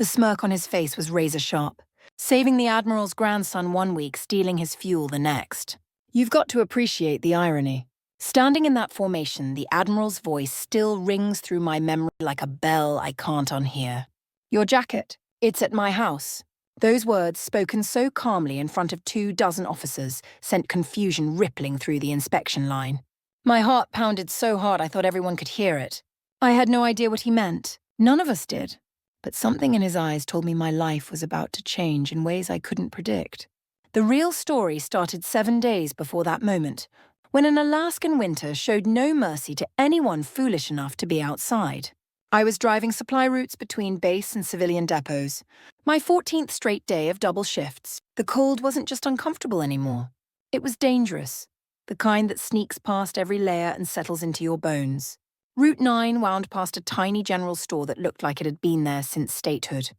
The smirk on his face was razor-sharp, saving the Admiral's grandson one week, stealing his fuel the next. You've got to appreciate the irony. Standing in that formation, the Admiral's voice still rings through my memory like a bell I can't unhear. Your jacket. It's at my house. Those words, spoken so calmly in front of 24 officers, sent confusion rippling through the inspection line. My heart pounded so hard I thought everyone could hear it. I had no idea what he meant. None of us did. But something in his eyes told me my life was about to change in ways I couldn't predict. The real story started 7 days before that moment, when an Alaskan winter showed no mercy to anyone foolish enough to be outside. I was driving supply routes between base and civilian depots. My 14th straight day of double shifts. The cold wasn't just uncomfortable anymore. It was dangerous. The kind that sneaks past every layer and settles into your bones. Route 9 wound past a tiny general store that looked like it had been there since statehood.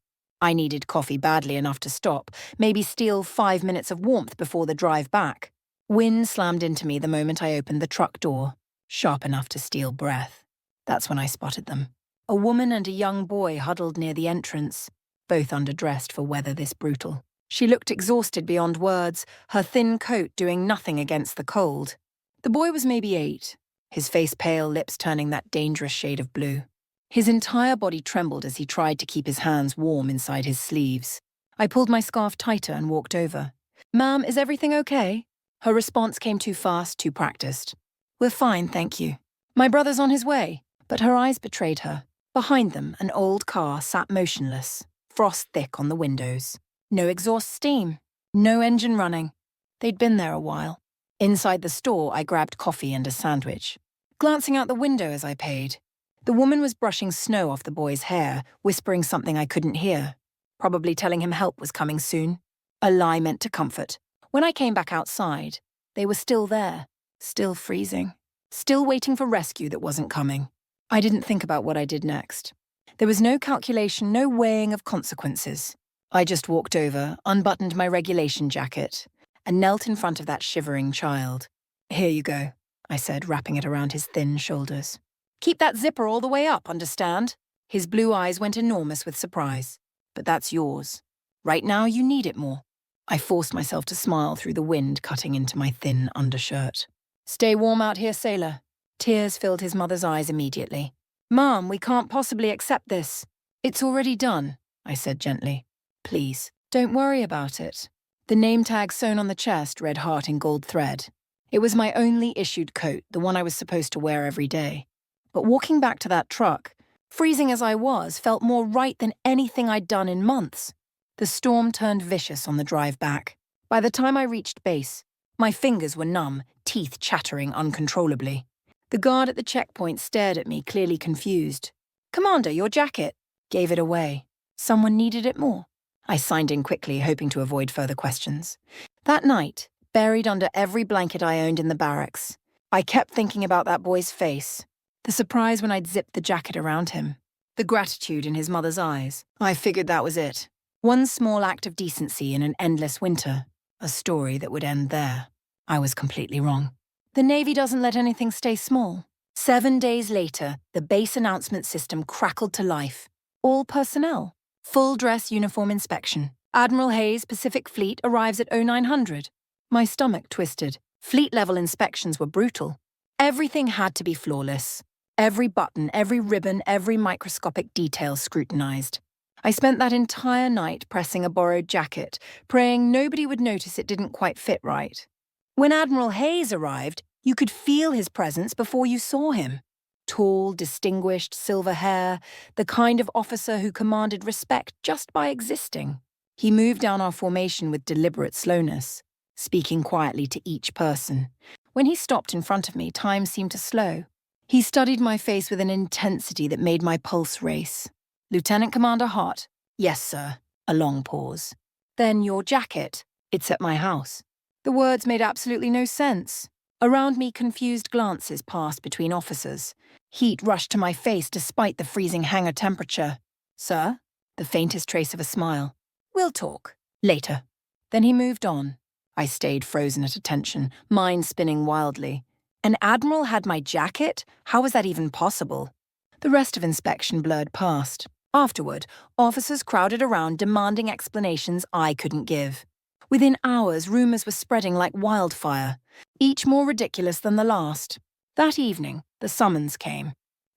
I needed coffee badly enough to stop, maybe steal 5 minutes of warmth before the drive back. Wind slammed into me the moment I opened the truck door, sharp enough to steal breath. That's when I spotted them. A woman and a young boy huddled near the entrance, both underdressed for weather this brutal. She looked exhausted beyond words, her thin coat doing nothing against the cold. The boy was maybe 8, his face pale, lips turning that dangerous shade of blue. His entire body trembled as he tried to keep his hands warm inside his sleeves. I pulled my scarf tighter and walked over. "Ma'am, is everything okay?" Her response came too fast, too practiced. "We're fine, thank you. My brother's on his way." But her eyes betrayed her. Behind them, an old car sat motionless, frost thick on the windows. No exhaust steam, no engine running. They'd been there a while. Inside the store, I grabbed coffee and a sandwich. Glancing out the window as I paid, the woman was brushing snow off the boy's hair, whispering something I couldn't hear, probably telling him help was coming soon. A lie meant to comfort. When I came back outside, they were still there, still freezing, still waiting for rescue that wasn't coming. I didn't think about what I did next. There was no calculation, no weighing of consequences. I just walked over, unbuttoned my regulation jacket, and knelt in front of that shivering child. "Here you go," I said, wrapping it around his thin shoulders. "Keep that zipper all the way up, understand?" His blue eyes went enormous with surprise. "But that's yours. Right now, you need it more." I forced myself to smile through the wind cutting into my thin undershirt. "Stay warm out here, sailor." Tears filled his mother's eyes immediately. "Mom, we can't possibly accept this." "It's already done," I said gently. "Please, don't worry about it." The name tag sewn on the chest read heart in gold thread. It was my only issued coat, the one I was supposed to wear every day. But walking back to that truck, freezing as I was, felt more right than anything I'd done in months. The storm turned vicious on the drive back. By the time I reached base, my fingers were numb, teeth chattering uncontrollably. The guard at the checkpoint stared at me, clearly confused. "Commander, your jacket." Gave it away. Someone needed it more. I signed in quickly, hoping to avoid further questions. That night, buried under every blanket I owned in the barracks, I kept thinking about that boy's face. The surprise when I'd zipped the jacket around him. The gratitude in his mother's eyes. I figured that was it. One small act of decency in an endless winter. A story that would end there. I was completely wrong. The Navy doesn't let anything stay small. 7 days later, the base announcement system crackled to life. All personnel. Full dress uniform inspection. Admiral Hayes, Pacific Fleet, arrives at 0900. My stomach twisted. Fleet-level inspections were brutal. Everything had to be flawless. Every button, every ribbon, every microscopic detail scrutinized. I spent that entire night pressing a borrowed jacket, praying nobody would notice it didn't quite fit right. When Admiral Hayes arrived, you could feel his presence before you saw him. Tall, distinguished, silver hair, the kind of officer who commanded respect just by existing. He moved down our formation with deliberate slowness, speaking quietly to each person. When he stopped in front of me, time seemed to slow. He studied my face with an intensity that made my pulse race. "Lieutenant Commander Hart." "Yes, sir." A long pause. "Then your jacket." "It's at my house." The words made absolutely no sense. Around me, confused glances passed between officers. Heat rushed to my face despite the freezing hangar temperature. "Sir?" The faintest trace of a smile. "We'll talk. Later." Then he moved on. I stayed frozen at attention, mind spinning wildly. An admiral had my jacket? How was that even possible? The rest of inspection blurred past. Afterward, officers crowded around demanding explanations I couldn't give. Within hours, rumors were spreading like wildfire, each more ridiculous than the last. That evening, the summons came.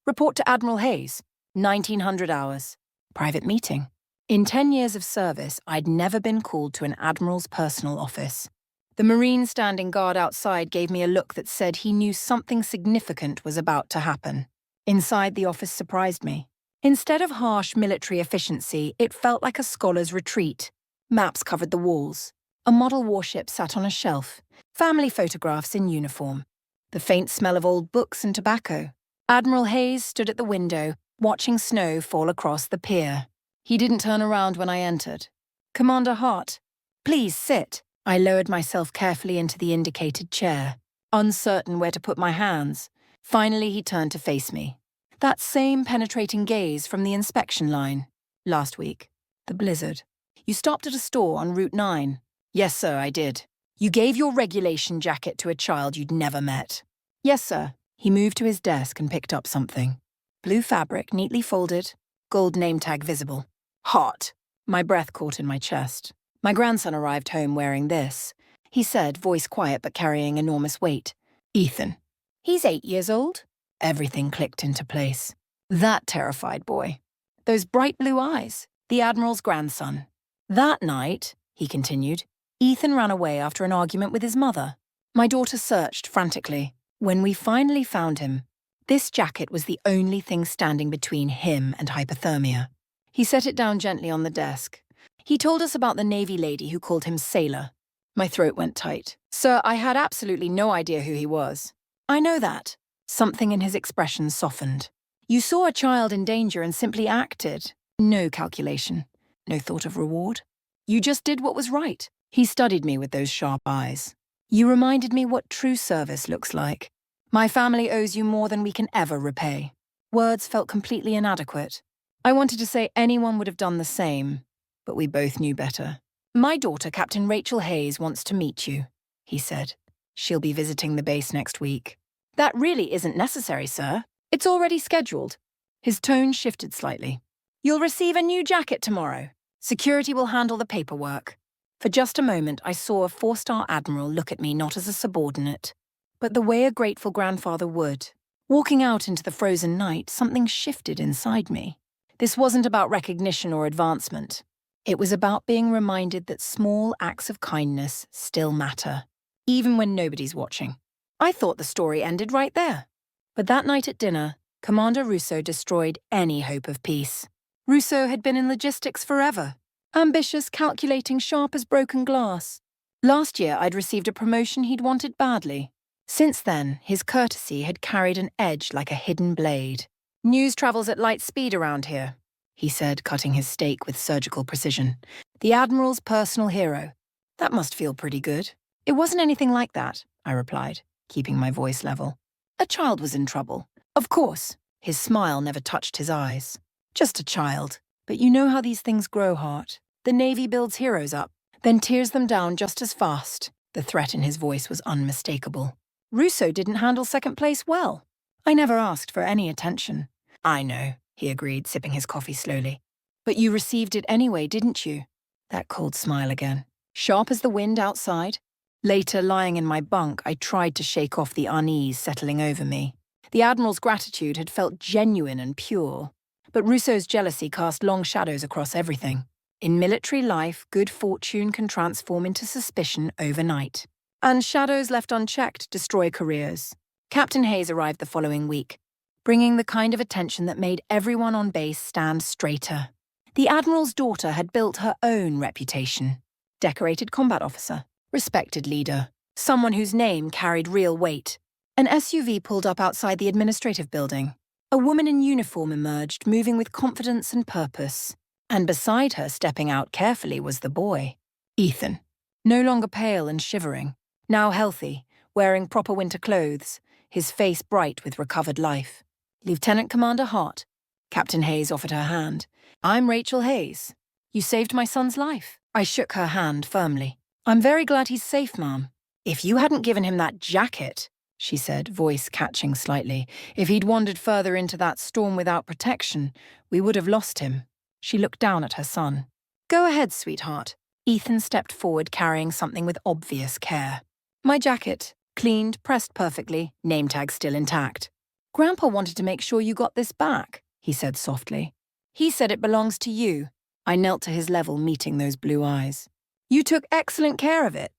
Report to Admiral Hayes, 1900 hours. Private meeting. In 10 years of service, I'd never been called to an admiral's personal office. The Marine standing guard outside gave me a look that said he knew something significant was about to happen. Inside, the office surprised me. Instead of harsh military efficiency, it felt like a scholar's retreat. Maps covered the walls. A model warship sat on a shelf. Family photographs in uniform. The faint smell of old books and tobacco. Admiral Hayes stood at the window, watching snow fall across the pier. He didn't turn around when I entered. "Commander Hart, please sit." I lowered myself carefully into the indicated chair, uncertain where to put my hands. Finally, he turned to face me. That same penetrating gaze from the inspection line. "Last week, the blizzard. You stopped at a store on Route 9. "Yes, sir, I did." "You gave your regulation jacket to a child you'd never met." "Yes, sir." He moved to his desk and picked up something. Blue fabric, neatly folded, gold name tag visible. "Hot." My breath caught in my chest. "My grandson arrived home wearing this," he said, voice quiet but carrying enormous weight. "Ethan. He's 8 years old." Everything clicked into place. That terrified boy. Those bright blue eyes. The Admiral's grandson. "That night," he continued, "Ethan ran away after an argument with his mother. My daughter searched frantically. When we finally found him, this jacket was the only thing standing between him and hypothermia." He set it down gently on the desk. He told us about the Navy lady who called him Sailor. My throat went tight. "Sir, I had absolutely no idea who he was." "I know that." Something in his expression softened. "You saw a child in danger and simply acted. No calculation. No thought of reward. You just did what was right." He studied me with those sharp eyes. "You reminded me what true service looks like. My family owes you more than we can ever repay." Words felt completely inadequate. I wanted to say anyone would have done the same, but we both knew better. "My daughter, Captain Rachel Hayes, wants to meet you," he said. "She'll be visiting the base next week." "That really isn't necessary, sir. It's already scheduled." His tone shifted slightly. "You'll receive a new jacket tomorrow. Security will handle the paperwork." For just a moment, I saw a 4-star admiral look at me not as a subordinate, but the way a grateful grandfather would. Walking out into the frozen night, something shifted inside me. This wasn't about recognition or advancement. It was about being reminded that small acts of kindness still matter, even when nobody's watching. I thought the story ended right there. But that night at dinner, Commander Russo destroyed any hope of peace. Russo had been in logistics forever. Ambitious, calculating, sharp as broken glass. Last year, I'd received a promotion he'd wanted badly. Since then, his courtesy had carried an edge like a hidden blade. "News travels at light speed around here," he said, cutting his steak with surgical precision. "The Admiral's personal hero. That must feel pretty good." "It wasn't anything like that," I replied, keeping my voice level. "A child was in trouble." "Of course." His smile never touched his eyes. "Just a child. But you know how these things grow, Hart. The Navy builds heroes up, then tears them down just as fast." The threat in his voice was unmistakable. "Russo didn't handle second place well." "I never asked for any attention." "I know," he agreed, sipping his coffee slowly. "But you received it anyway, didn't you?" That cold smile again. Sharp as the wind outside. Later, lying in my bunk, I tried to shake off the unease settling over me. The Admiral's gratitude had felt genuine and pure. But Russo's jealousy cast long shadows across everything. In military life, good fortune can transform into suspicion overnight. And shadows left unchecked destroy careers. Captain Hayes arrived the following week, bringing the kind of attention that made everyone on base stand straighter. The Admiral's daughter had built her own reputation. Decorated combat officer, respected leader, someone whose name carried real weight. An SUV pulled up outside the administrative building. A woman in uniform emerged, moving with confidence and purpose. And beside her, stepping out carefully, was the boy, Ethan. No longer pale and shivering, now healthy, wearing proper winter clothes, his face bright with recovered life. "Lieutenant Commander Hart." Captain Hayes offered her hand. "I'm Rachel Hayes. You saved my son's life." I shook her hand firmly. "I'm very glad he's safe, Ma'am. If you hadn't given him that jacket..." she said, voice catching slightly. If he'd wandered further into that storm without protection, we would have lost him. She looked down at her son. Go ahead, sweetheart. Ethan stepped forward carrying something with obvious care. My jacket, cleaned, pressed perfectly, name tag still intact. Grandpa wanted to make sure you got this back, he said softly. He said it belongs to you. I knelt to his level, meeting those blue eyes. You took excellent care of it.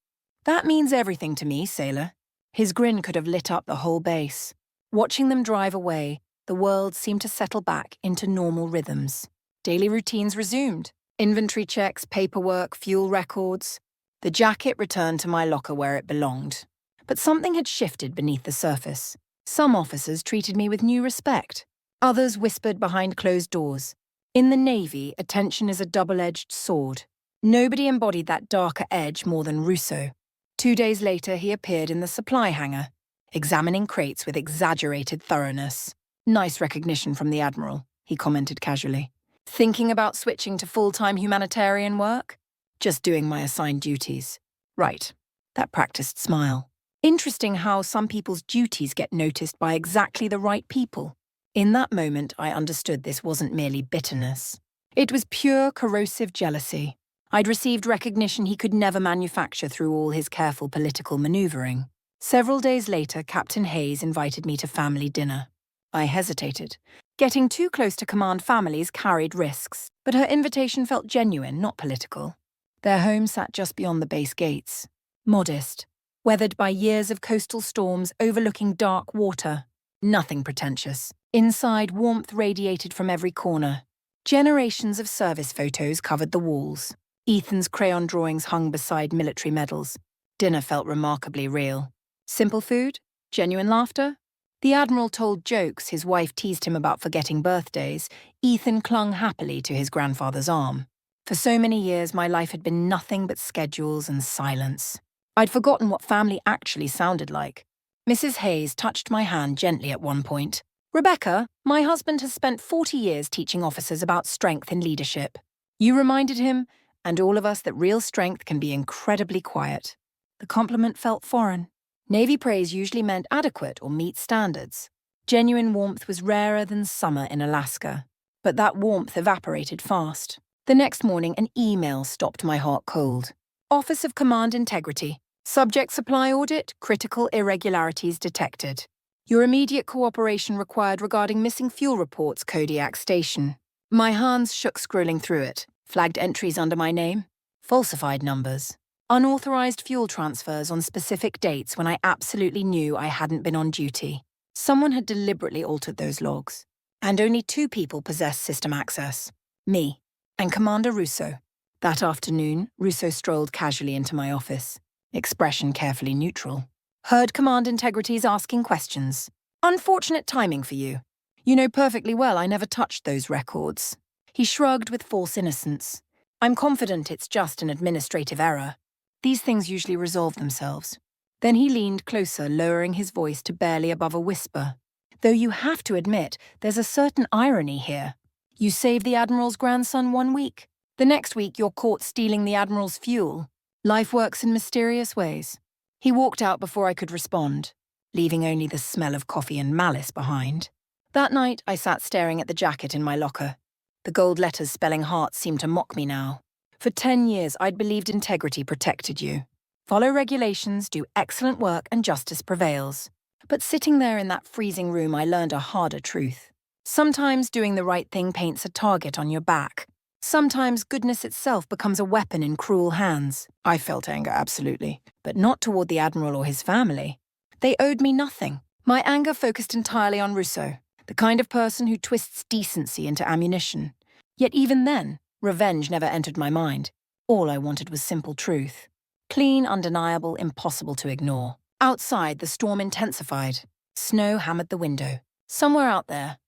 That means everything to me, sailor. His grin could have lit up the whole base. Watching them drive away, the world seemed to settle back into normal rhythms. Daily routines resumed. Inventory checks, paperwork, fuel records. The jacket returned to my locker where it belonged. But something had shifted beneath the surface. Some officers treated me with new respect. Others whispered behind closed doors. In the Navy, attention is a double-edged sword. Nobody embodied that darker edge more than Russo. 2 days later, he appeared in the supply hangar, examining crates with exaggerated thoroughness. Nice recognition from the Admiral, he commented casually. Thinking about switching to full-time humanitarian work? Just doing my assigned duties. Right. That practiced smile. Interesting how some people's duties get noticed by exactly the right people. In that moment, I understood this wasn't merely bitterness. It was pure corrosive jealousy. I'd received recognition he could never manufacture through all his careful political maneuvering. Several days later, Captain Hayes invited me to family dinner. I hesitated. Getting too close to command families carried risks, but her invitation felt genuine, not political. Their home sat just beyond the base gates. Modest, weathered by years of coastal storms overlooking dark water. Nothing pretentious. Inside, warmth radiated from every corner. Generations of service photos covered the walls. Ethan's crayon drawings hung beside military medals. Dinner felt remarkably real. Simple food? Genuine laughter? The Admiral told jokes his wife teased him about forgetting birthdays. Ethan clung happily to his grandfather's arm. For so many years, my life had been nothing but schedules and silence. I'd forgotten what family actually sounded like. Mrs. Hayes touched my hand gently at one point. Rebecca, my husband has spent 40 years teaching officers about strength in leadership. You reminded him, and all of us, that real strength can be incredibly quiet. The compliment felt foreign. Navy praise usually meant adequate or meet standards. Genuine warmth was rarer than summer in Alaska. But that warmth evaporated fast. The next morning, an email stopped my heart cold. Office of Command Integrity. Subject supply audit, critical irregularities detected. Your immediate cooperation required regarding missing fuel reports, Kodiak Station. My hands shook scrolling through it. Flagged entries under my name. Falsified numbers. Unauthorized fuel transfers on specific dates when I absolutely knew I hadn't been on duty. Someone had deliberately altered those logs. And only 2 people possessed system access. Me and Commander Russo. That afternoon, Russo strolled casually into my office. Expression carefully neutral. Heard Command Integrity's asking questions. Unfortunate timing for you. You know perfectly well I never touched those records. He shrugged with false innocence. I'm confident it's just an administrative error. These things usually resolve themselves. Then he leaned closer, lowering his voice to barely above a whisper. Though you have to admit, there's a certain irony here. You saved the Admiral's grandson 1 week. The next week you're caught stealing the Admiral's fuel. Life works in mysterious ways. He walked out before I could respond, leaving only the smell of coffee and malice behind. That night, I sat staring at the jacket in my locker. The gold letters spelling hearts seemed to mock me now. For 10 years, I'd believed integrity protected you. Follow regulations, do excellent work, and justice prevails. But sitting there in that freezing room, I learned a harder truth. Sometimes doing the right thing paints a target on your back. Sometimes goodness itself becomes a weapon in cruel hands. I felt anger, absolutely, but not toward the Admiral or his family. They owed me nothing. My anger focused entirely on Russo, the kind of person who twists decency into ammunition. Yet even then, revenge never entered my mind. All I wanted was simple truth. Clean, undeniable, impossible to ignore. Outside, the storm intensified. Snow hammered the window. Somewhere out there,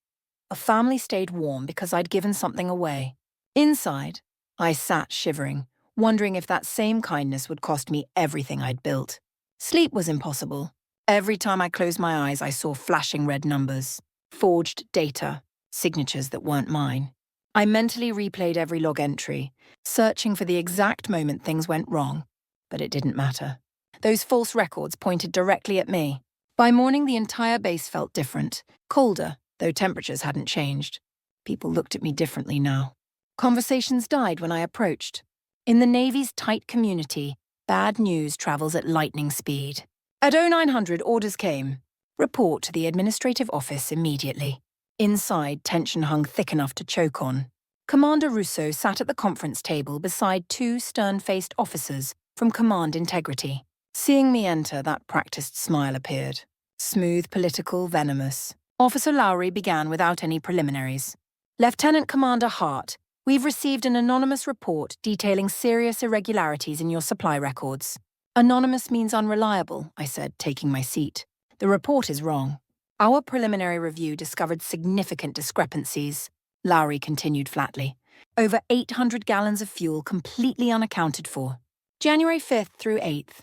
a family stayed warm because I'd given something away. Inside, I sat shivering, wondering if that same kindness would cost me everything I'd built. Sleep was impossible. Every time I closed my eyes, I saw flashing red numbers, forged data, signatures that weren't mine. I mentally replayed every log entry, searching for the exact moment things went wrong, but it didn't matter. Those false records pointed directly at me. By morning, the entire base felt different, colder, though temperatures hadn't changed. People looked at me differently now. Conversations died when I approached. In the Navy's tight community, bad news travels at lightning speed. At 0900, orders came. Report to the administrative office immediately. Inside, tension hung thick enough to choke on. Commander Russo sat at the conference table beside two stern-faced officers from Command Integrity. Seeing me enter, that practiced smile appeared. Smooth, political, venomous. Officer Lowry began without any preliminaries. Lieutenant Commander Hart, we've received an anonymous report detailing serious irregularities in your supply records. Anonymous means unreliable, I said, taking my seat. The report is wrong. Our preliminary review discovered significant discrepancies, Lowry continued flatly. Over 800 gallons of fuel completely unaccounted for. January 5th through 8th.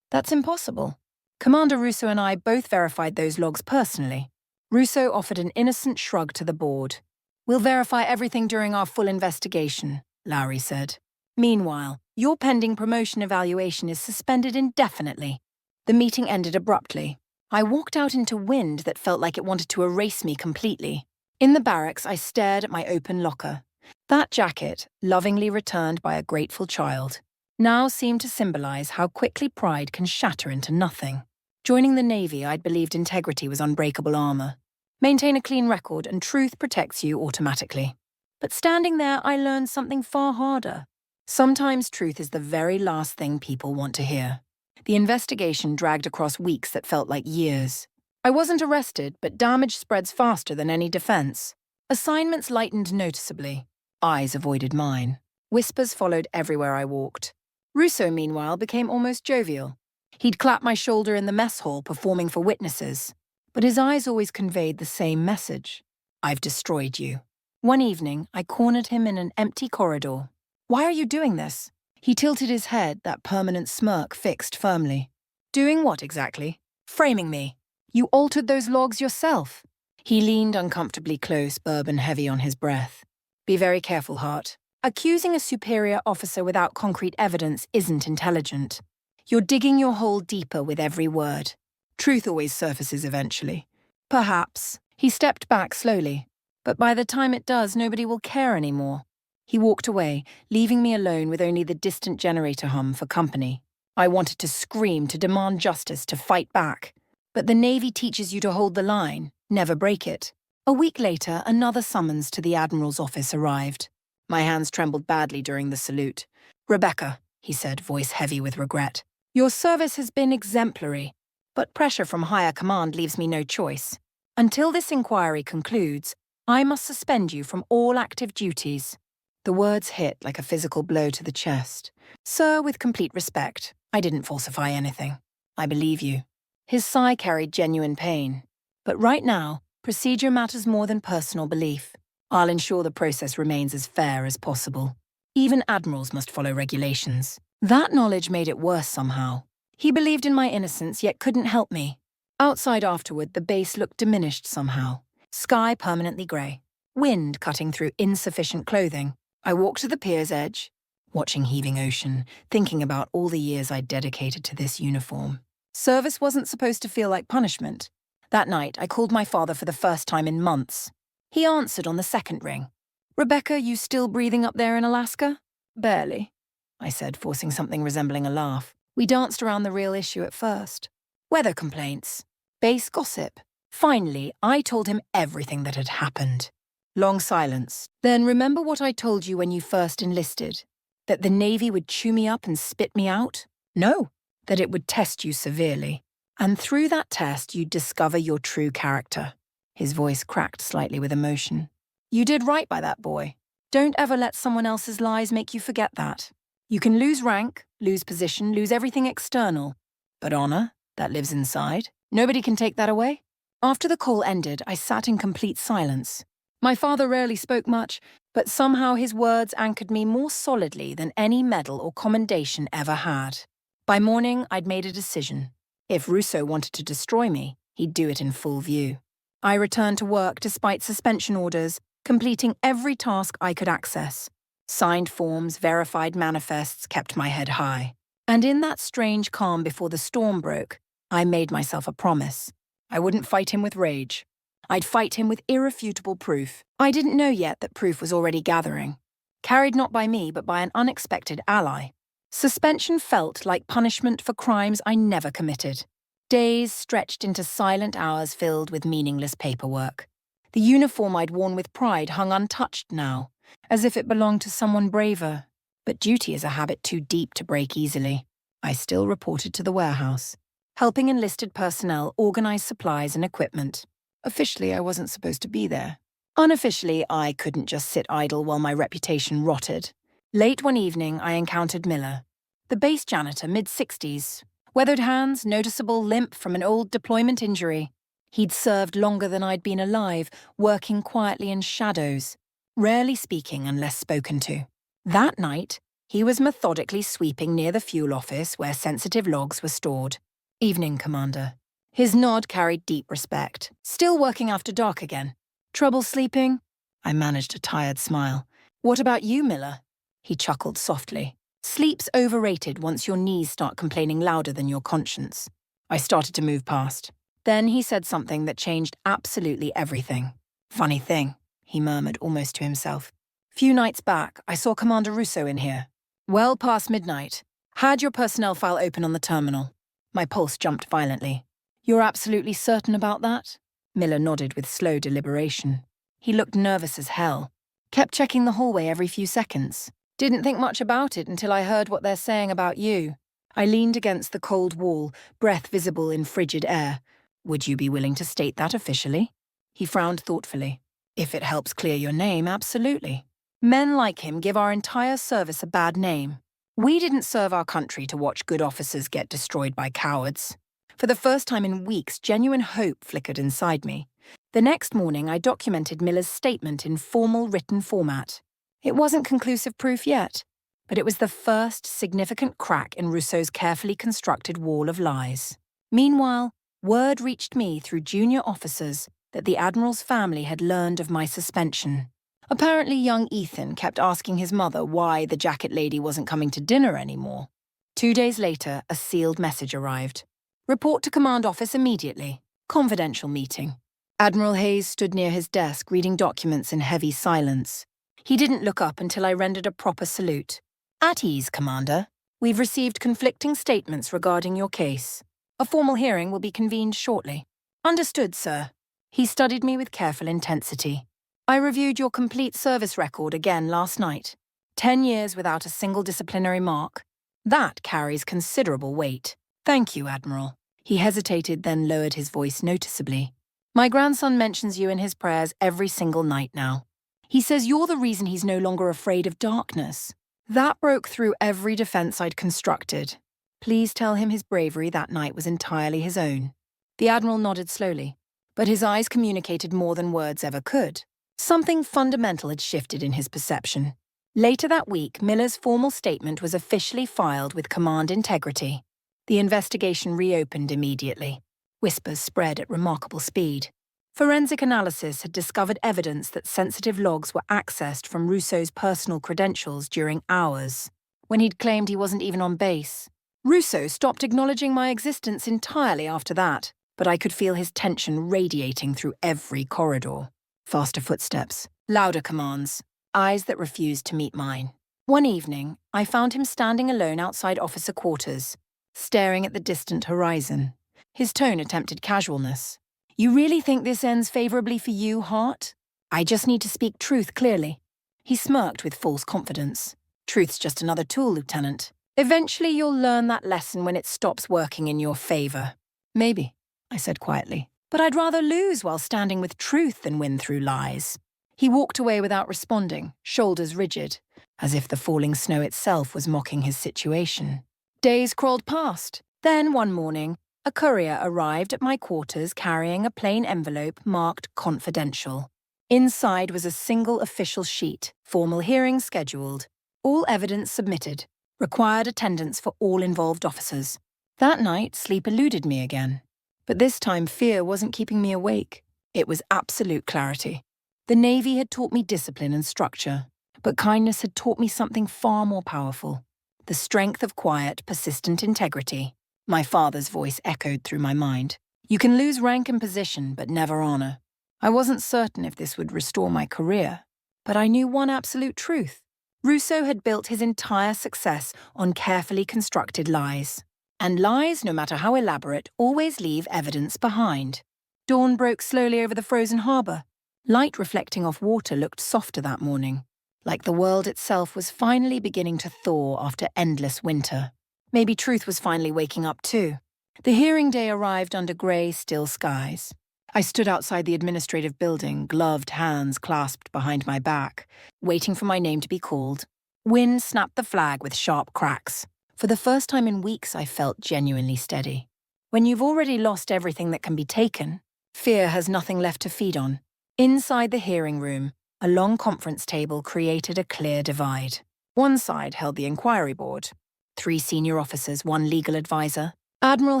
That's impossible. Commander Russo and I both verified those logs personally. Russo offered an innocent shrug to the board. We'll verify everything during our full investigation, Lowry said. Meanwhile, your pending promotion evaluation is suspended indefinitely. The meeting ended abruptly. I walked out into wind that felt like it wanted to erase me completely. In the barracks, I stared at my open locker. That jacket, lovingly returned by a grateful child, now seemed to symbolize how quickly pride can shatter into nothing. Joining the Navy, I'd believed integrity was unbreakable armor. Maintain a clean record and truth protects you automatically. But standing there, I learned something far harder. Sometimes truth is the very last thing people want to hear. The investigation dragged across weeks that felt like years. I wasn't arrested, but damage spreads faster than any defense. Assignments lightened noticeably. Eyes avoided mine. Whispers followed everywhere I walked. Russo, meanwhile, became almost jovial. He'd clap my shoulder in the mess hall performing for witnesses. But his eyes always conveyed the same message. I've destroyed you. One evening, I cornered him in an empty corridor. Why are you doing this? He tilted his head, that permanent smirk fixed firmly. Doing what exactly? Framing me. You altered those logs yourself. He leaned uncomfortably close, bourbon heavy on his breath. Be very careful, Hart. Accusing a superior officer without concrete evidence isn't intelligent. You're digging your hole deeper with every word. Truth always surfaces eventually. Perhaps. He stepped back slowly. But by the time it does, nobody will care anymore. He walked away, leaving me alone with only the distant generator hum for company. I wanted to scream, to demand justice, to fight back. But the Navy teaches you to hold the line, never break it. A week later, another summons to the Admiral's office arrived. My hands trembled badly during the salute. Rebecca, he said, voice heavy with regret. Your service has been exemplary, but pressure from higher command leaves me no choice. Until this inquiry concludes, I must suspend you from all active duties. The words hit like a physical blow to the chest. Sir, with complete respect, I didn't falsify anything. I believe you. His sigh carried genuine pain. But right now, procedure matters more than personal belief. I'll ensure the process remains as fair as possible. Even admirals must follow regulations. That knowledge made it worse somehow. He believed in my innocence, yet couldn't help me. Outside afterward, the base looked diminished somehow. Sky permanently grey. Wind cutting through insufficient clothing. I walked to the pier's edge, watching heaving ocean, thinking about all the years I'd dedicated to this uniform. Service wasn't supposed to feel like punishment. That night, I called my father for the first time in months. He answered on the second ring. Rebecca, you still breathing up there in Alaska? Barely, I said, forcing something resembling a laugh. We danced around the real issue at first. Weather complaints. Base gossip. Finally, I told him everything that had happened. Long silence. Then remember what I told you when you first enlisted? That the Navy would chew me up and spit me out? No. That it would test you severely. And through that test, you'd discover your true character. His voice cracked slightly with emotion. You did right by that boy. Don't ever let someone else's lies make you forget that. You can lose rank, lose position, lose everything external. But honor, that lives inside. Nobody can take that away. After the call ended, I sat in complete silence. My father rarely spoke much, but somehow his words anchored me more solidly than any medal or commendation ever had. By morning, I'd made a decision. If Russo wanted to destroy me, he'd do it in full view. I returned to work despite suspension orders, completing every task I could access. Signed forms, verified manifests kept my head high. And in that strange calm before the storm broke, I made myself a promise. I wouldn't fight him with rage. I'd fight him with irrefutable proof. I didn't know yet that proof was already gathering. Carried not by me, but by an unexpected ally. Suspension felt like punishment for crimes I never committed. Days stretched into silent hours filled with meaningless paperwork. The uniform I'd worn with pride hung untouched now, as if it belonged to someone braver. But duty is a habit too deep to break easily. I still reported to the warehouse, helping enlisted personnel organize supplies and equipment. Officially, I wasn't supposed to be there. Unofficially, I couldn't just sit idle while my reputation rotted. Late one evening, I encountered Miller, the base janitor, mid-60s. Weathered hands, noticeable limp from an old deployment injury. He'd served longer than I'd been alive, working quietly in shadows, rarely speaking unless spoken to. That night, he was methodically sweeping near the fuel office where sensitive logs were stored. Evening, Commander. His nod carried deep respect. Still working after dark again. Trouble sleeping? I managed a tired smile. What about you, Miller? He chuckled softly. Sleep's overrated once your knees start complaining louder than your conscience. I started to move past. Then he said something that changed absolutely everything. Funny thing, he murmured almost to himself. Few nights back, I saw Commander Russo in here. Well past midnight. Had your personnel file open on the terminal. My pulse jumped violently. You're absolutely certain about that? Miller nodded with slow deliberation. He looked nervous as hell. Kept checking the hallway every few seconds. Didn't think much about it until I heard what they're saying about you. I leaned against the cold wall, breath visible in frigid air. Would you be willing to state that officially? He frowned thoughtfully. If it helps clear your name, absolutely. Men like him give our entire service a bad name. We didn't serve our country to watch good officers get destroyed by cowards. For the first time in weeks, genuine hope flickered inside me. The next morning, I documented Miller's statement in formal written format. It wasn't conclusive proof yet, but it was the first significant crack in Russo's carefully constructed wall of lies. Meanwhile, word reached me through junior officers that the Admiral's family had learned of my suspension. Apparently young Ethan kept asking his mother why the jacket lady wasn't coming to dinner anymore. 2 days later, a sealed message arrived. Report to command office immediately. Confidential meeting. Admiral Hayes stood near his desk reading documents in heavy silence. He didn't look up until I rendered a proper salute. At ease, Commander. We've received conflicting statements regarding your case. A formal hearing will be convened shortly. Understood, sir. He studied me with careful intensity. I reviewed your complete service record again last night. 10 years without a single disciplinary mark. That carries considerable weight. Thank you, Admiral. He hesitated, then lowered his voice noticeably. My grandson mentions you in his prayers every single night now. He says you're the reason he's no longer afraid of darkness. That broke through every defense I'd constructed. Please tell him his bravery that night was entirely his own. The Admiral nodded slowly, but his eyes communicated more than words ever could. Something fundamental had shifted in his perception. Later that week, Miller's formal statement was officially filed with Command Integrity. The investigation reopened immediately. Whispers spread at remarkable speed. Forensic analysis had discovered evidence that sensitive logs were accessed from Russo's personal credentials during hours, when he'd claimed he wasn't even on base. Russo stopped acknowledging my existence entirely after that, but I could feel his tension radiating through every corridor. Faster footsteps, louder commands, eyes that refused to meet mine. One evening, I found him standing alone outside officer quarters, staring at the distant horizon. His tone attempted casualness. You really think this ends favorably for you, Hart? I just need to speak truth clearly. He smirked with false confidence. Truth's just another tool, Lieutenant. Eventually you'll learn that lesson when it stops working in your favor. Maybe, I said quietly. But I'd rather lose while standing with truth than win through lies. He walked away without responding, shoulders rigid, as if the falling snow itself was mocking his situation. Days crawled past. Then one morning, a courier arrived at my quarters carrying a plain envelope marked confidential. Inside was a single official sheet, formal hearing scheduled, all evidence submitted, required attendance for all involved officers. That night, sleep eluded me again. But this time, fear wasn't keeping me awake. It was absolute clarity. The Navy had taught me discipline and structure, but kindness had taught me something far more powerful. The strength of quiet, persistent integrity. My father's voice echoed through my mind. You can lose rank and position, but never honor. I wasn't certain if this would restore my career, but I knew one absolute truth. Russo had built his entire success on carefully constructed lies. And lies, no matter how elaborate, always leave evidence behind. Dawn broke slowly over the frozen harbour. Light reflecting off water looked softer that morning, like the world itself was finally beginning to thaw after endless winter. Maybe truth was finally waking up too. The hearing day arrived under grey, still skies. I stood outside the administrative building, gloved hands clasped behind my back, waiting for my name to be called. Wind snapped the flag with sharp cracks. For the first time in weeks, I felt genuinely steady. When you've already lost everything that can be taken, fear has nothing left to feed on. Inside the hearing room, a long conference table created a clear divide. One side held the inquiry board. 3 senior officers, 1 legal advisor. Admiral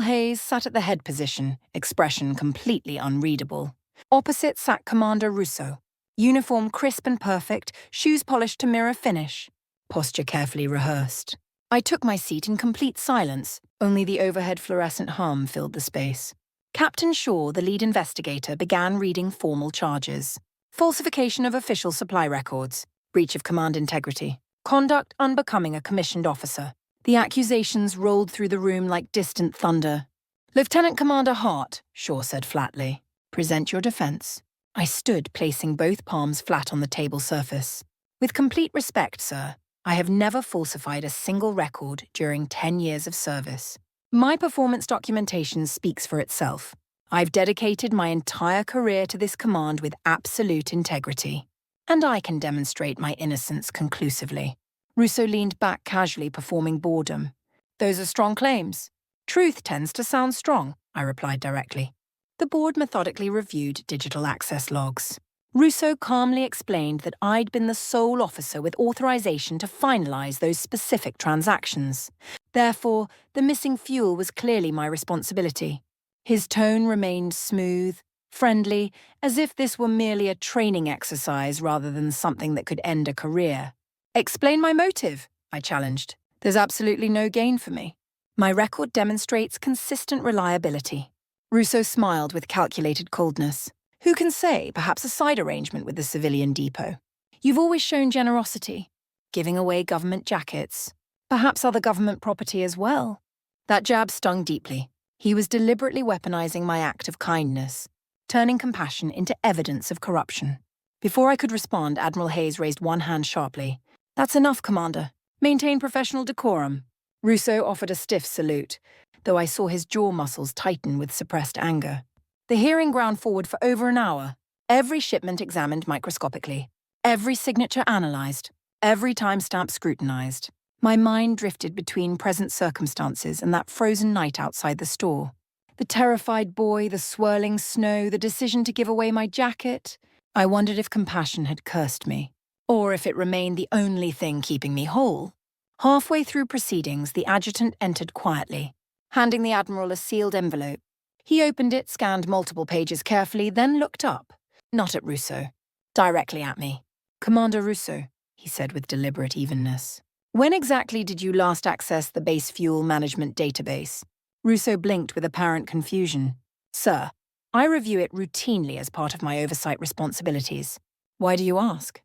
Hayes sat at the head position, expression completely unreadable. Opposite sat Commander Russo. Uniform crisp and perfect, shoes polished to mirror finish. Posture carefully rehearsed. I took my seat in complete silence. Only the overhead fluorescent hum filled the space. Captain Shaw, the lead investigator, began reading formal charges. Falsification of official supply records, breach of command integrity, conduct unbecoming a commissioned officer. The accusations rolled through the room like distant thunder. Lieutenant Commander Hart, Shaw said flatly, present your defense. I stood, placing both palms flat on the table surface. With complete respect, sir, I have never falsified a single record during 10 years of service. My performance documentation speaks for itself. I've dedicated my entire career to this command with absolute integrity. And I can demonstrate my innocence conclusively. Russo leaned back casually, performing boredom. Those are strong claims. Truth tends to sound strong, I replied directly. The board methodically reviewed digital access logs. Russo calmly explained that I'd been the sole officer with authorization to finalize those specific transactions. Therefore, the missing fuel was clearly my responsibility. His tone remained smooth, friendly, as if this were merely a training exercise rather than something that could end a career. Explain my motive, I challenged. There's absolutely no gain for me. My record demonstrates consistent reliability. Russo smiled with calculated coldness. Who can say, perhaps a side arrangement with the civilian depot? You've always shown generosity, giving away government jackets, perhaps other government property as well. That jab stung deeply. He was deliberately weaponizing my act of kindness, turning compassion into evidence of corruption. Before I could respond, Admiral Hayes raised one hand sharply. That's enough, Commander. Maintain professional decorum. Russo offered a stiff salute, though I saw his jaw muscles tighten with suppressed anger. The hearing ground forward for over an hour. Every shipment examined microscopically. Every signature analyzed. Every timestamp scrutinized. My mind drifted between present circumstances and that frozen night outside the store. The terrified boy, the swirling snow, the decision to give away my jacket. I wondered if compassion had cursed me, or if it remained the only thing keeping me whole. Halfway through proceedings, the adjutant entered quietly, handing the Admiral a sealed envelope. He opened it, scanned multiple pages carefully, then looked up. Not at Russo. Directly at me. Commander Russo, he said with deliberate evenness. When exactly did you last access the base fuel management database? Russo blinked with apparent confusion. Sir, I review it routinely as part of my oversight responsibilities. Why do you ask?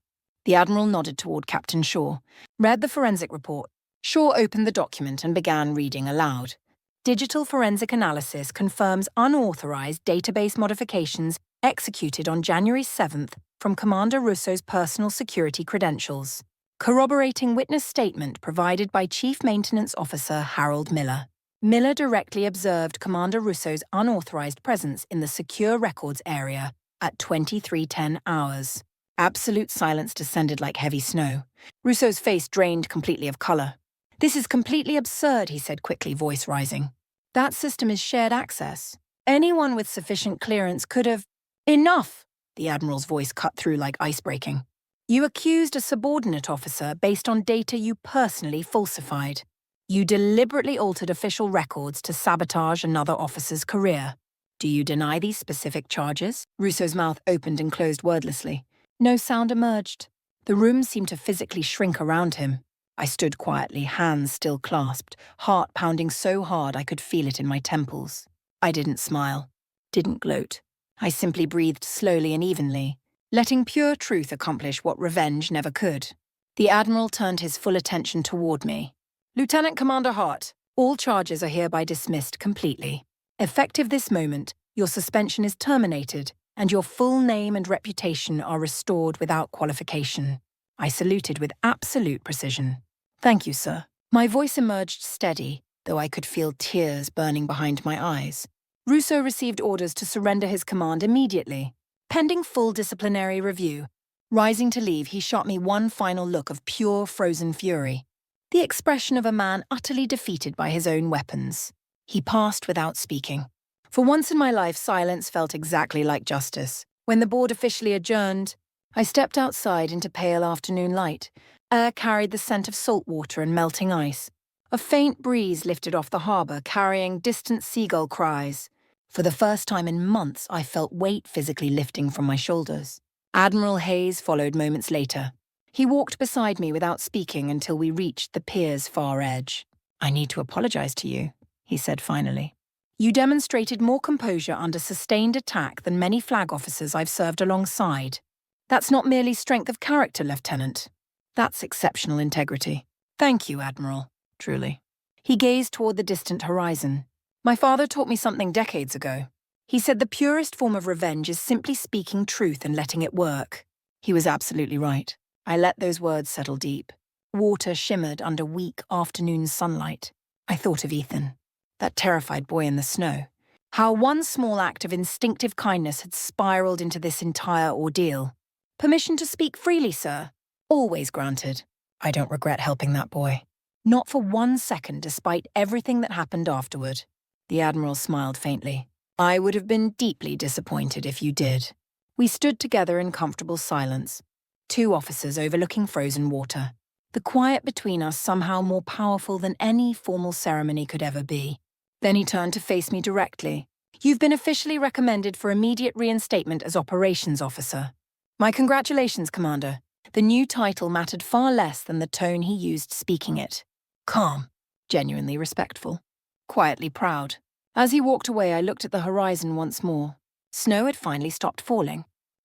The Admiral nodded toward Captain Shaw, read the forensic report. Shaw opened the document and began reading aloud. Digital forensic analysis confirms unauthorized database modifications executed on January 7th from Commander Russo's personal security credentials. Corroborating witness statement provided by Chief Maintenance Officer Harold Miller. Miller directly observed Commander Russo's unauthorized presence in the secure records area at 23:10 hours. Absolute silence descended like heavy snow. Russo's face drained completely of color. This is completely absurd, he said quickly, voice rising. That system is shared access. Anyone with sufficient clearance could have... Enough! The Admiral's voice cut through like ice breaking. You accused a subordinate officer based on data you personally falsified. You deliberately altered official records to sabotage another officer's career. Do you deny these specific charges? Russo's mouth opened and closed wordlessly. No sound emerged. The room seemed to physically shrink around him. I stood quietly, hands still clasped, heart pounding so hard I could feel it in my temples. I didn't smile. didn't gloat. I simply breathed slowly and evenly, letting pure truth accomplish what revenge never could. The Admiral turned his full attention toward me. Lieutenant Commander Hart, all charges are hereby dismissed completely. Effective this moment, your suspension is terminated, and your full name and reputation are restored without qualification. I saluted with absolute precision. Thank you, sir. My voice emerged steady, though I could feel tears burning behind my eyes. Russo received orders to surrender his command immediately, pending full disciplinary review. Rising to leave, he shot me one final look of pure frozen fury, the expression of a man utterly defeated by his own weapons. He passed without speaking. For once in my life, silence felt exactly like justice. When the board officially adjourned, I stepped outside into pale afternoon light. Air carried the scent of salt water and melting ice. A faint breeze lifted off the harbour, carrying distant seagull cries. For the first time in months, I felt weight physically lifting from my shoulders. Admiral Hayes followed moments later. He walked beside me without speaking until we reached the pier's far edge. "I need to apologize to you," he said finally. "You demonstrated more composure under sustained attack than many flag officers I've served alongside. That's not merely strength of character, Lieutenant. That's exceptional integrity. Thank you, Admiral, truly." He gazed toward the distant horizon. "My father taught me something decades ago. He said the purest form of revenge is simply speaking truth and letting it work." He was absolutely right. I let those words settle deep. Water shimmered under weak afternoon sunlight. I thought of Ethan, that terrified boy in the snow. How one small act of instinctive kindness had spiraled into this entire ordeal. "Permission to speak freely, sir." "Always granted." I don't regret helping that boy. Not for 1 second, despite everything that happened afterward. The Admiral smiled faintly. "I would have been deeply disappointed if you did." We stood together in comfortable silence, 2 officers overlooking frozen water. The quiet between us somehow more powerful than any formal ceremony could ever be. Then he turned to face me directly. "You've been officially recommended for immediate reinstatement as operations officer." "My congratulations, Commander." The new title mattered far less than the tone he used speaking it. Calm, genuinely respectful, quietly proud. As he walked away, I looked at the horizon once more. Snow had finally stopped falling.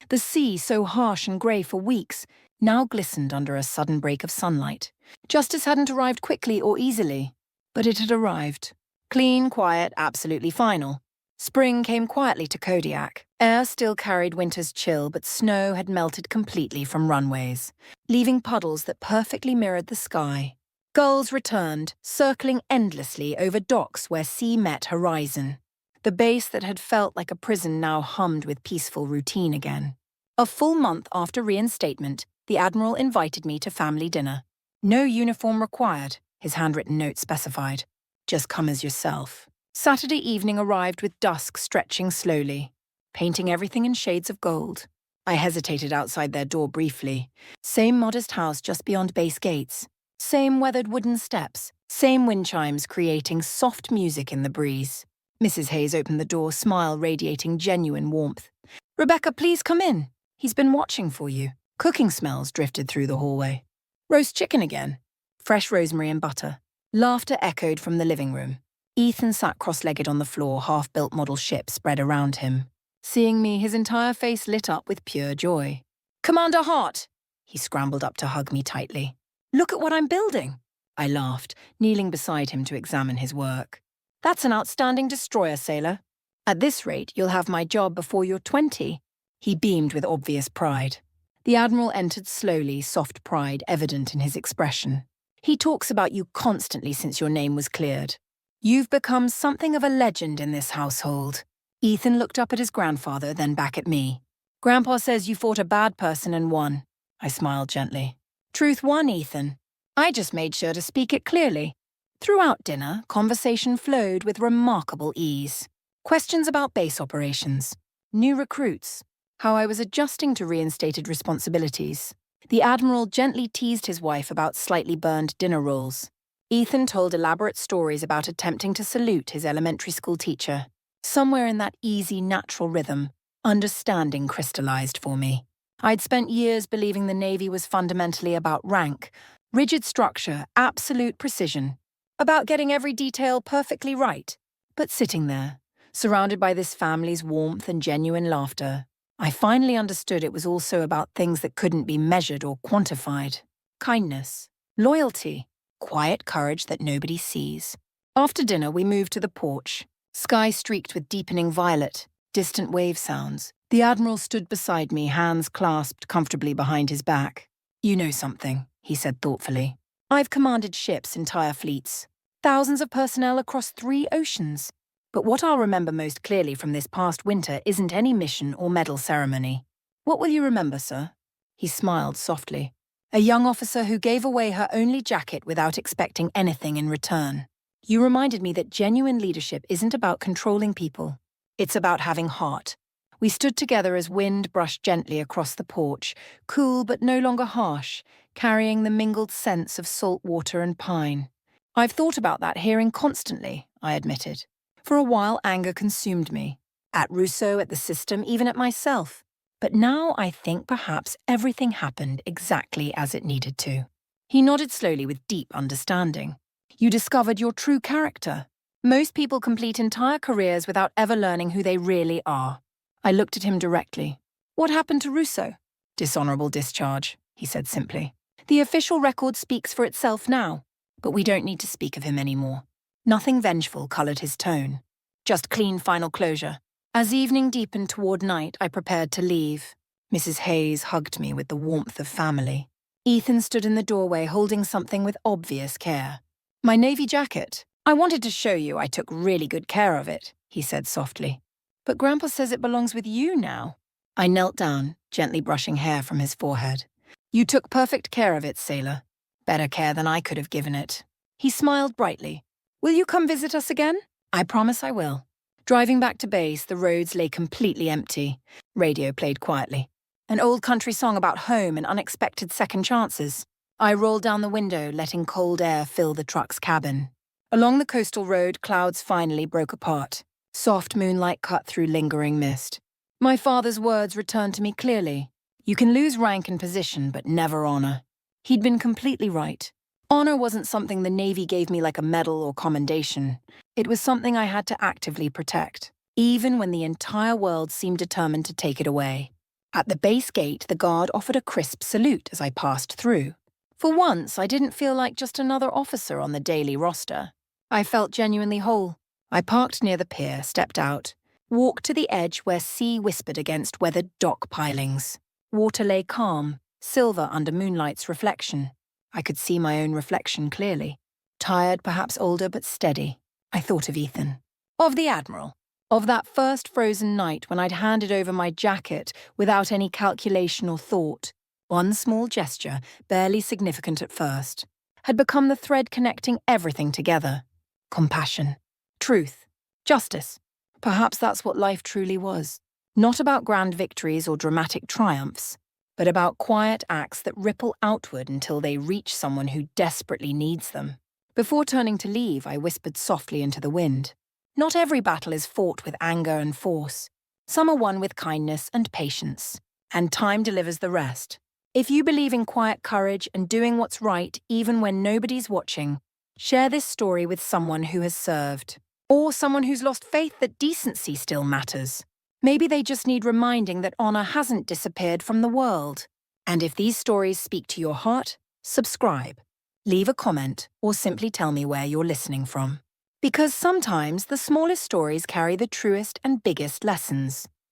The sea, so harsh and grey for weeks, now glistened under a sudden break of sunlight. Justice hadn't arrived quickly or easily, but it had arrived. Clean, quiet, absolutely final. Spring came quietly to Kodiak. Air still carried winter's chill, but snow had melted completely from runways, leaving puddles that perfectly mirrored the sky. Gulls returned, circling endlessly over docks where sea met horizon. The base that had felt like a prison now hummed with peaceful routine again. A full month after reinstatement, the Admiral invited me to family dinner. "No uniform required," his handwritten note specified. "Just come as yourself." Saturday evening arrived with dusk stretching slowly, painting everything in shades of gold. I hesitated outside their door briefly. Same modest house just beyond base gates. Same weathered wooden steps. Same wind chimes creating soft music in the breeze. Mrs. Hayes opened the door, smile radiating genuine warmth. "Rebecca, please come in. He's been watching for you." Cooking smells drifted through the hallway. "Roast chicken again." Fresh rosemary and butter. Laughter echoed from the living room. Ethan sat cross-legged on the floor, half-built model ship spread around him. Seeing me, his entire face lit up with pure joy. "Commander Hart!" He scrambled up to hug me tightly. "Look at what I'm building." I laughed, kneeling beside him to examine his work. "That's an outstanding destroyer, sailor. At this rate, you'll have my job before you're 20. He beamed with obvious pride. The Admiral entered slowly, soft pride evident in his expression. "He talks about you constantly since your name was cleared. You've become something of a legend in this household." Ethan looked up at his grandfather, then back at me. "Grandpa says you fought a bad person and won." I smiled gently. "Truth won, Ethan. I just made sure to speak it clearly." Throughout dinner, conversation flowed with remarkable ease. Questions about base operations, new recruits, how I was adjusting to reinstated responsibilities. The Admiral gently teased his wife about slightly burned dinner rolls. Ethan told elaborate stories about attempting to salute his elementary school teacher. Somewhere in that easy, natural rhythm, understanding crystallized for me. I'd spent years believing the Navy was fundamentally about rank, rigid structure, absolute precision, about getting every detail perfectly right. But sitting there, Surrounded by this family's warmth and genuine laughter, I finally understood it was also about things that couldn't be measured or quantified. Kindness, loyalty, quiet courage that nobody sees. After dinner, we moved to the porch, sky streaked with deepening violet, distant wave sounds. The Admiral stood beside me, hands clasped comfortably behind his back. "You know something," he said thoughtfully. "I've commanded ships, entire fleets, thousands of personnel across 3 oceans. But what I'll remember most clearly from this past winter isn't any mission or medal ceremony. What will you remember, sir?" He smiled softly. "A young officer who gave away her only jacket without expecting anything in return. You reminded me that genuine leadership isn't about controlling people. It's about having heart." We stood together as wind brushed gently across the porch, cool but no longer harsh, carrying the mingled scents of salt water and pine. "I've thought about that hearing constantly," I admitted. For a while, anger consumed me. At Russo, at the system, even at myself. But now I think perhaps everything happened exactly as it needed to. He nodded slowly with deep understanding. "You discovered your true character. Most people complete entire careers without ever learning who they really are." I looked at him directly. "What happened to Russo?" "Dishonorable discharge," he said simply. "The official record speaks for itself now, but we don't need to speak of him anymore." Nothing vengeful colored his tone. Just clean final closure. As evening deepened toward night, I prepared to leave. Mrs. Hayes hugged me with the warmth of family. Ethan stood in the doorway holding something with obvious care. "My navy jacket. I wanted to show you I took really good care of it," he said softly. "But Grandpa says it belongs with you now." I knelt down, gently brushing hair from his forehead. "You took perfect care of it, sailor. Better care than I could have given it." He smiled brightly. "Will you come visit us again?" "I promise I will." Driving back to base, the roads lay completely empty. Radio played quietly. An old country song about home and unexpected second chances. I rolled down the window, letting cold air fill the truck's cabin. Along the coastal road, clouds finally broke apart. Soft moonlight cut through lingering mist. My father's words returned to me clearly. "You can lose rank and position, but never honor." He'd been completely right. Honor wasn't something the Navy gave me like a medal or commendation. It was something I had to actively protect, even when the entire world seemed determined to take it away. At the base gate, the guard offered a crisp salute as I passed through. For once, I didn't feel like just another officer on the daily roster. I felt genuinely whole. I parked near the pier, stepped out, walked to the edge where sea whispered against weathered dock pilings. Water lay calm, silver under moonlight's reflection. I could see my own reflection clearly. Tired, perhaps older, but steady. I thought of Ethan. Of the Admiral. Of that first frozen night when I'd handed over my jacket without any calculation or thought. One small gesture, barely significant at first, had become the thread connecting everything together. Compassion. Truth. Justice. Perhaps that's what life truly was. Not about grand victories or dramatic triumphs, but about quiet acts that ripple outward until they reach someone who desperately needs them. Before turning to leave, I whispered softly into the wind. Not every battle is fought with anger and force. Some are won with kindness and patience, and time delivers the rest. If you believe in quiet courage and doing what's right even when nobody's watching, share this story with someone who has served, or someone who's lost faith that decency still matters. Maybe they just need reminding that honor hasn't disappeared from the world. And if these stories speak to your heart, subscribe, leave a comment, or simply tell me where you're listening from. Because sometimes the smallest stories carry the truest and biggest lessons.